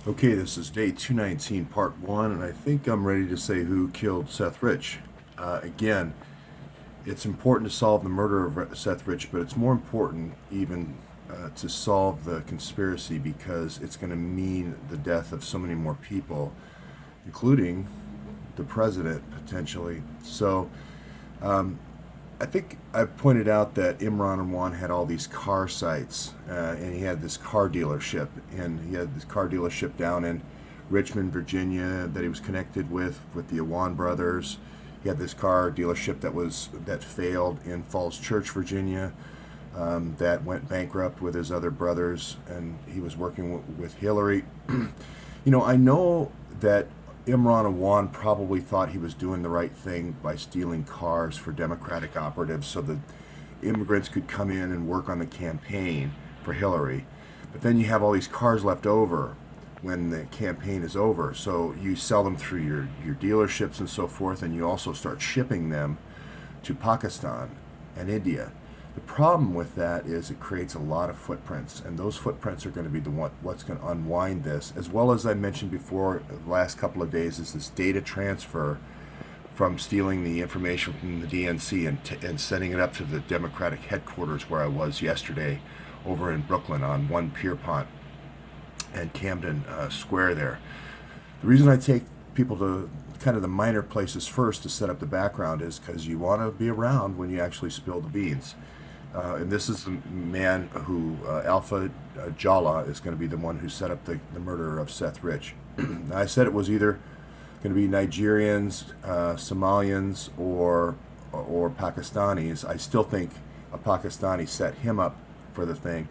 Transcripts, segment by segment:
Okay, this is day 219, part one, and I think I'm ready to say who killed Seth Rich. Again, it's important to solve the murder of Seth Rich, but it's more important even to solve the conspiracy because it's going to mean the death of so many more people, including the president potentially. So, I think I've pointed out that Imran and Wan had all these car sites, and he had this car dealership, and he had this car dealership down in Richmond, Virginia, that he was connected with the Awan brothers. He had this car dealership that failed in Falls Church, Virginia, that went bankrupt with his other brothers, and he was working with Hillary. I know that Imran Awan probably thought he was doing the right thing by stealing cars for Democratic operatives so that immigrants could come in and work on the campaign for Hillary. But then you have all these cars left over when the campaign is over. So you sell them through your dealerships and so forth, and you also start shipping them to Pakistan and India. The problem with that is it creates a lot of footprints, and those footprints are going to be what's going to unwind this. As well as I mentioned before, the last couple of days is this data transfer from stealing the information from the DNC and sending it up to the Democratic headquarters where I was yesterday over in Brooklyn on 1 Pierpont and Camden Square there. The reason I take people to kind of the minor places first to set up the background is because you want to be around when you actually spill the beans. And this is the man who, Alpha Jalloh, is going to be the one who set up the murder of Seth Rich. I said it was either going to be Nigerians, Somalians, or Pakistanis. I still think a Pakistani set him up for the thing.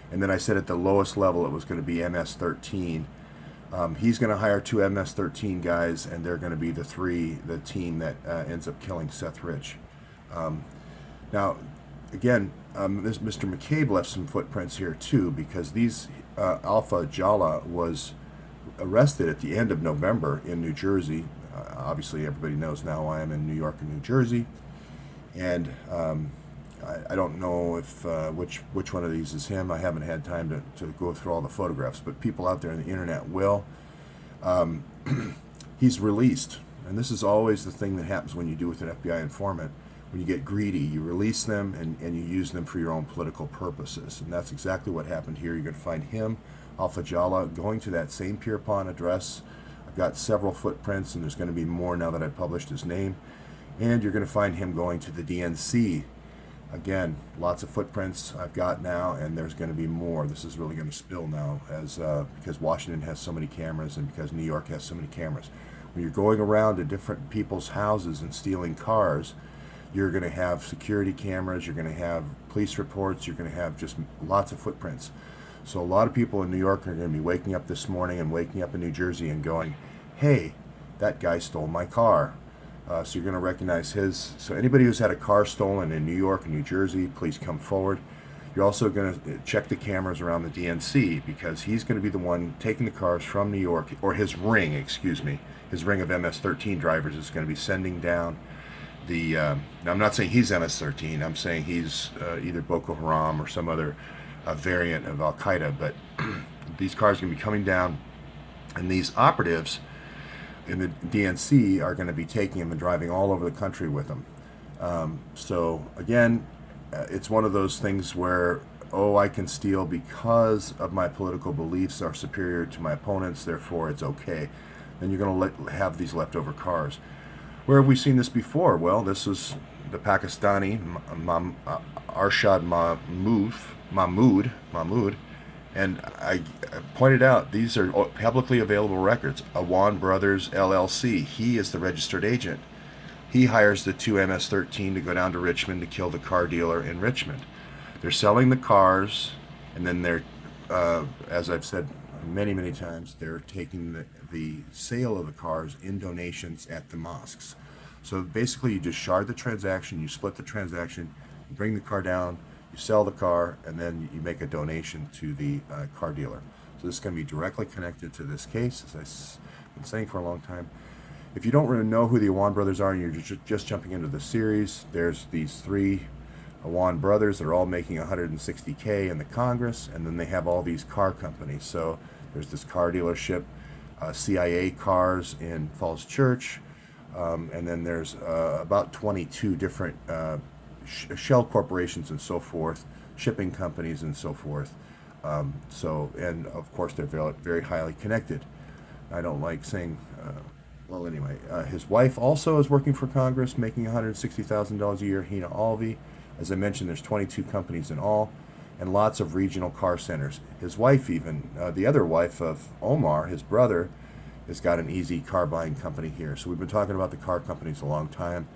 And then I said at the lowest level it was going to be MS-13. He's going to hire two MS-13 guys, and they're going to be the team that ends up killing Seth Rich. Now, again, this Mr. McCabe left some footprints here too, because these Alpha Jalloh was arrested at the end of November in New Jersey. Obviously, everybody knows now I am in New York and New Jersey, and I don't know if which one of these is him. I haven't had time to go through all the photographs, but people out there on the internet will. He's released, and this is always the thing that happens when you do with an FBI informant. When you get greedy, you release them and you use them for your own political purposes. And that's exactly what happened here. You're going to find him, Alpha Jalloh, going to that same Pierpont address. I've got several footprints, and there's going to be more now that I've published his name. And you're going to find him going to the DNC. Again, lots of footprints I've got now, and there's going to be more. This is really going to spill now because Washington has so many cameras and because New York has so many cameras. When you're going around to different people's houses and stealing cars, you're going to have security cameras, you're going to have police reports, you're going to have just lots of footprints. So a lot of people in New York are going to be waking up this morning and waking up in New Jersey and going, hey, that guy stole my car. So you're going to recognize his. So anybody who's had a car stolen in New York and New Jersey, please come forward. You're also going to check the cameras around the DNC because he's going to be the one taking the cars from New York, or his ring of MS-13 drivers is going to be sending down now I'm not saying he's MS-13. I'm saying he's either Boko Haram or some other variant of Al Qaeda. But these cars are going to be coming down, and these operatives in the DNC are going to be taking them and driving all over the country with them. So again, it's one of those things where I can steal because of my political beliefs are superior to my opponents, therefore it's okay. Then you're going to have these leftover cars. Where have we seen this before? Well, this was the Pakistani Arshad Mahmood, and I pointed out these are publicly available records. Awan Brothers LLC. He is the registered agent. He hires the two MS-13 to go down to Richmond to kill the car dealer in Richmond. They're selling the cars, and then they're, as I've said many, many times, they're taking the sale of the cars in donations at the mosques. So basically you just shard the transaction, you split the transaction, you bring the car down, you sell the car, and then you make a donation to the car dealer. So this is going to be directly connected to this case, as I've been saying for a long time. If you don't really know who the Awan brothers are and you're just jumping into the series, there's these three Awan brothers that are all making $160K in the Congress, and then they have all these car companies. So There's this car dealership, CIA cars in Falls Church, and then there's about 22 different shell corporations and so forth, shipping companies and so forth. And of course they're very, very highly connected. I don't like saying, well, anyway, his wife also is working for Congress, making $160,000 a year, Hina Alvey. As I mentioned, there's 22 companies in all, and lots of regional car centers. His wife even, the other wife of Omar, his brother, has got an easy car buying company here. So we've been talking about the car companies a long time.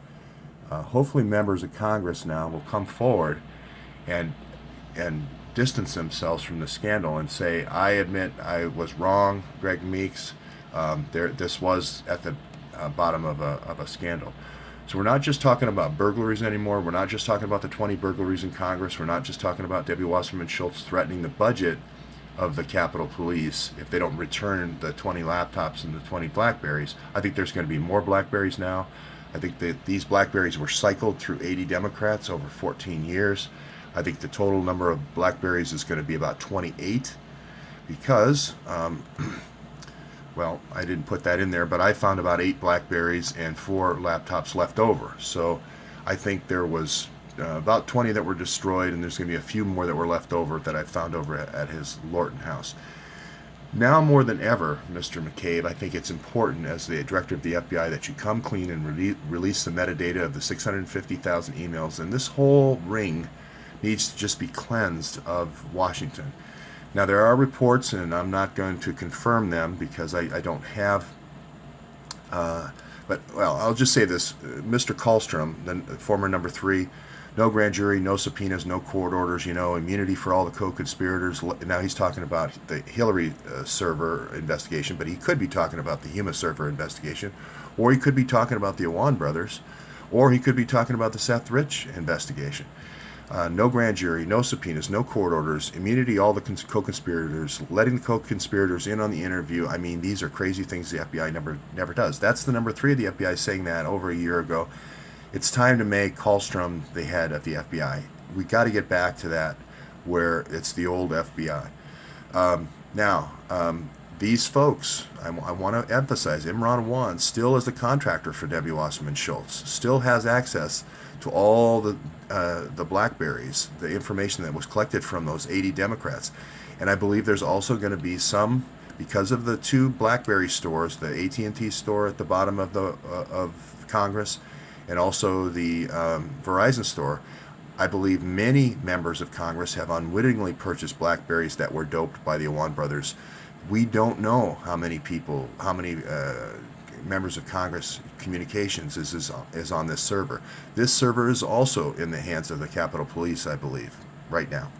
Hopefully members of Congress now will come forward and distance themselves from the scandal and say, I admit I was wrong, Greg Meeks. This was at the bottom of a scandal. So we're not just talking about burglaries anymore. We're not just talking about the 20 burglaries in Congress. We're not just talking about Debbie Wasserman Schultz threatening the budget of the Capitol Police if they don't return the 20 laptops and the 20 Blackberries. I think there's going to be more Blackberries now. I think that these Blackberries were cycled through 80 Democrats over 14 years. I think the total number of Blackberries is going to be about 28 because, well, I didn't put that in there, but I found about 8 Blackberries and 4 laptops left over. So I think there was about 20 that were destroyed, and there's going to be a few more that were left over that I found over at his Lorton house. Now more than ever, Mr. McCabe, I think it's important as the director of the FBI that you come clean and release the metadata of the 650,000 emails, and this whole ring needs to just be cleansed of Washington. Now there are reports, and I'm not going to confirm them because I don't have, but well, I'll just say this. Mr. Kallstrom, the former number 3, no grand jury, no subpoenas, no court orders, immunity for all the co-conspirators. Now he's talking about the Hillary server investigation, but he could be talking about the Huma server investigation, or he could be talking about the Awan brothers, or he could be talking about the Seth Rich investigation. No grand jury, no subpoenas, no court orders, immunity, all the co-conspirators, letting the co-conspirators in on the interview. I mean, these are crazy things the FBI never does. That's the number 3 of the FBI saying that over a year ago. It's time to make Kallstrom the head of the FBI. We got to get back to that where it's the old FBI. These folks, I want to emphasize, Imran Awan still is the contractor for Debbie Wasserman Schultz, still has access to all the Blackberries, the information that was collected from those 80 Democrats. And I believe there's also going to be some, because of the 2 Blackberry stores, the AT&T store at the bottom of Congress, and also the Verizon store, I believe many members of Congress have unwittingly purchased Blackberries that were doped by the Awan brothers. We don't know how many members of Congress communications is on this server. This server is also in the hands of the Capitol Police, I believe, right now.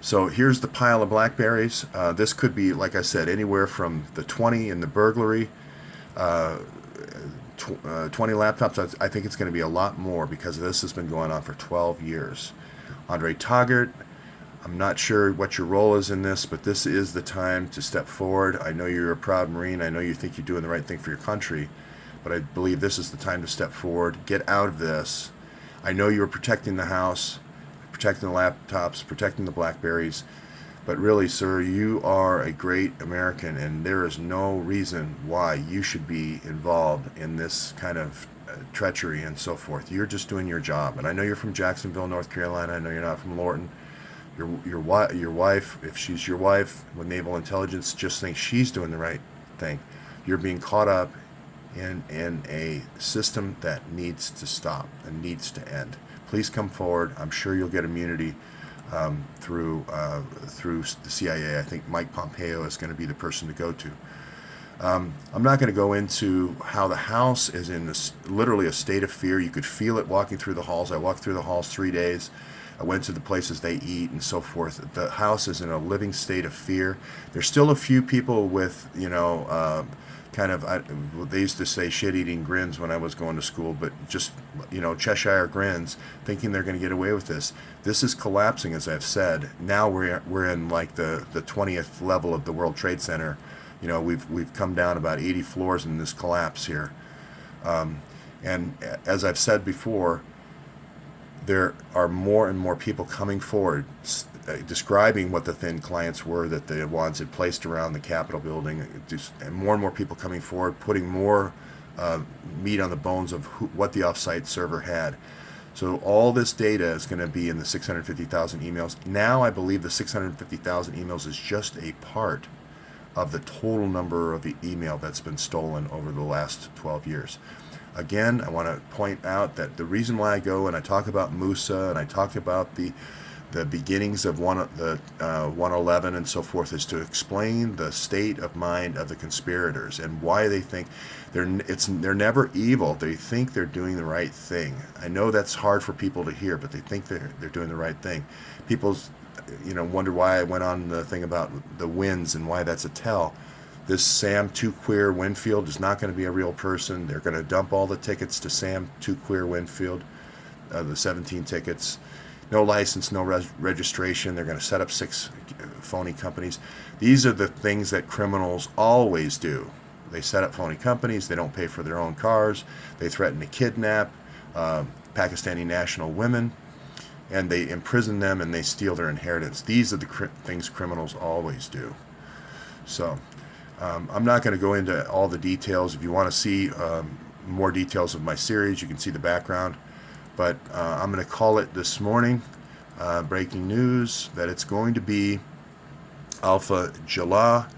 So here's the pile of Blackberries. This could be, like I said, anywhere from the 20 in the burglary, 20 laptops. I think it's going to be a lot more because this has been going on for 12 years. Andre Taggart, I'm not sure what your role is in this, but this is the time to step forward. I know you're a proud Marine. I know you think you're doing the right thing for your country, but I believe this is the time to step forward. Get out of this. I know you're protecting the house, protecting the laptops, protecting the Blackberries, but really, sir, you are a great American, and there is no reason why you should be involved in this kind of treachery and so forth. You're just doing your job. And I know you're from Jacksonville, North Carolina. I know you're not from Lorton. Your wife, if she's your wife with naval intelligence, just think she's doing the right thing. You're being caught up in a system that needs to stop and needs to end. Please come forward. I'm sure you'll get immunity through the CIA. I think Mike Pompeo is going to be the person to go to. I'm not going to go into how the house is in literally a state of fear. You could feel it walking through the halls. I walked through the halls 3 days. I went to the places they eat and so forth. The house is in a living state of fear. There's still a few people with, they used to say shit-eating grins when I was going to school, but just, Cheshire grins, thinking they're going to get away with this. This is collapsing, as I've said. Now we're in like the 20th level of the World Trade Center. We've come down about 80 floors in this collapse here. And as I've said before, there are more and more people coming forward describing what the thin clients were that the Wads had placed around the Capitol building, and more people coming forward, putting more meat on the bones of what the offsite server had. So all this data is going to be in the 650,000 emails. Now I believe the 650,000 emails is just a part of the total number of the email that's been stolen over the last 12 years. Again, I want to point out that the reason why I go and I talk about Musa and I talk about the beginnings of 111 and so forth is to explain the state of mind of the conspirators and why they think they're never evil. They think they're doing the right thing. I know that's hard for people to hear, but they think they're doing the right thing. People, wonder why I went on the thing about the wins and why that's a tell. This Sam Too Queer Winfield is not going to be a real person. They're going to dump all the tickets to Sam Too Queer Winfield, the 17 tickets. No license, no registration. They're going to set up 6 phony companies. These are the things that criminals always do. They set up phony companies. They don't pay for their own cars. They threaten to kidnap Pakistani national women, and they imprison them and they steal their inheritance. These are the things criminals always do. So I'm not going to go into all the details. If you want to see more details of my series, you can see the background. But I'm going to call it this morning, breaking news, that it's going to be Alpha Jalloh.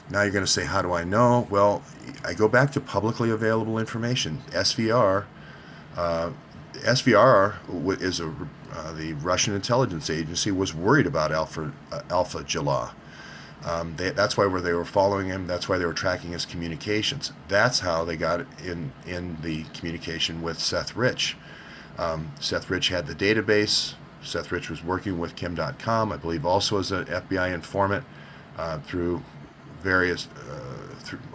Now you're going to say, how do I know? Well, I go back to publicly available information. SVR is the Russian intelligence agency was worried about Alpha Jalloh. That's why they were following him. That's why they were tracking his communications. That's how they got in the communication with Seth Rich. Seth Rich had the database. Seth Rich was working with Kim.com, I believe also as an FBI informant through various,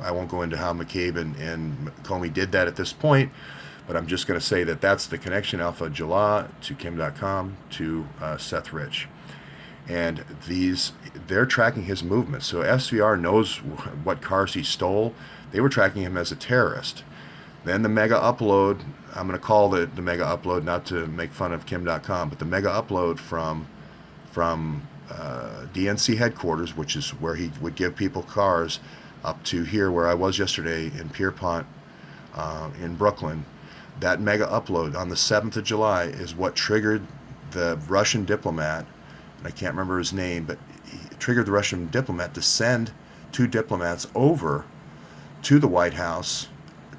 I won't go into how McCabe and Comey did that at this point, but I'm just going to say that that's the connection, Alpha Jalloh to Kim.com to Seth Rich. And they're tracking his movements. So SVR knows what cars he stole. They were tracking him as a terrorist. Then the mega upload, I'm going to call the mega upload, not to make fun of Kim.com, but the mega upload from DNC headquarters, which is where he would give people cars, up to here where I was yesterday in Pierpont in Brooklyn. That mega upload on the 7th of July is what triggered the Russian diplomat, and I can't remember his name, but he triggered the Russian diplomat to send 2 diplomats over to the White House,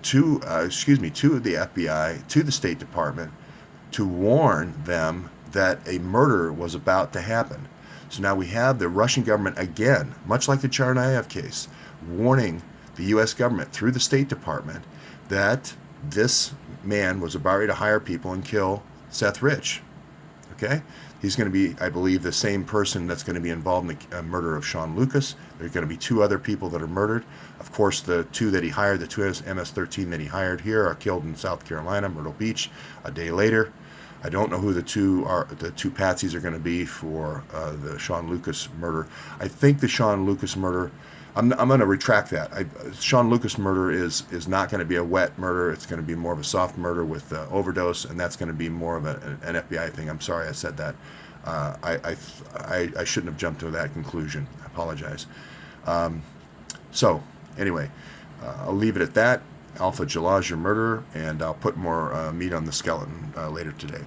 to the FBI, to the State Department, to warn them that a murder was about to happen. So now we have the Russian government again, much like the Tsarnaev case, warning the U.S. government through the State Department that this man was about ready to hire people and kill Seth Rich. Okay? He's going to be, I believe, the same person that's going to be involved in the murder of Sean Lucas. There's going to be 2 other people that are murdered. Of course, the 2 that he hired, the 2 MS-13 that he hired here, are killed in South Carolina, Myrtle Beach, a day later. I don't know who the 2 patsies are going to be for the Sean Lucas murder. I think the Sean Lucas murder, I'm going to retract that. Sean Lucas murder is not going to be a wet murder. It's going to be more of a soft murder with overdose, and that's going to be more of an FBI thing. I'm sorry I said that. I shouldn't have jumped to that conclusion. I apologize. So anyway, I'll leave it at that. Alpha Jalloh is your murderer, and I'll put more meat on the skeleton later today.